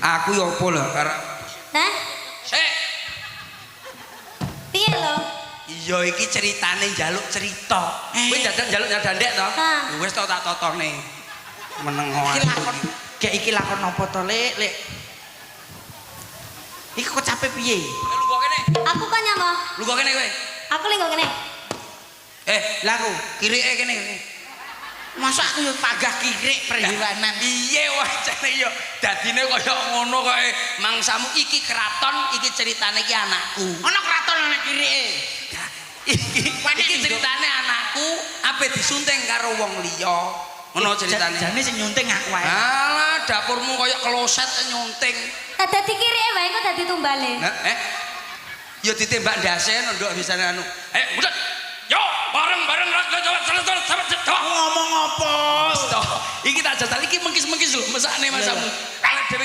Aku yo opo lho karo. Hah? Sik. Piye lho? Iya iki ceritane njaluk cerita. Kowe dadak njaluk nyadandek to? Wis to tak totone. Menengo. Iki lakon, gek iki lakon apa to, Lek? Iki kok capek piye? Lu kok kene? Aku kan nyama. Lu kok kene kowe? Aku lho kene. Lah aku kirike kene. Masa aku yo pagah kirik perjalanan. Iya wajane yo dadine kaya ngono kok mangsamu iki keraton iki ceritane iki anakku. Ana kraton ana kirike. Iki ceritane anakku ape disunting karo wong liya. Ngono ceritane. Jane sing nyunting aku wae. Alah dapurmu kaya kloset nyunting. Dadi kirike wae kok dadi tumbale. Yo ditembak ndase nduk bisane anu. Udah. Yo bareng-bareng Ngomong apa? Iki tak jajal iki mengkis-mengkis lho mesakne masamu. Kalau dhewe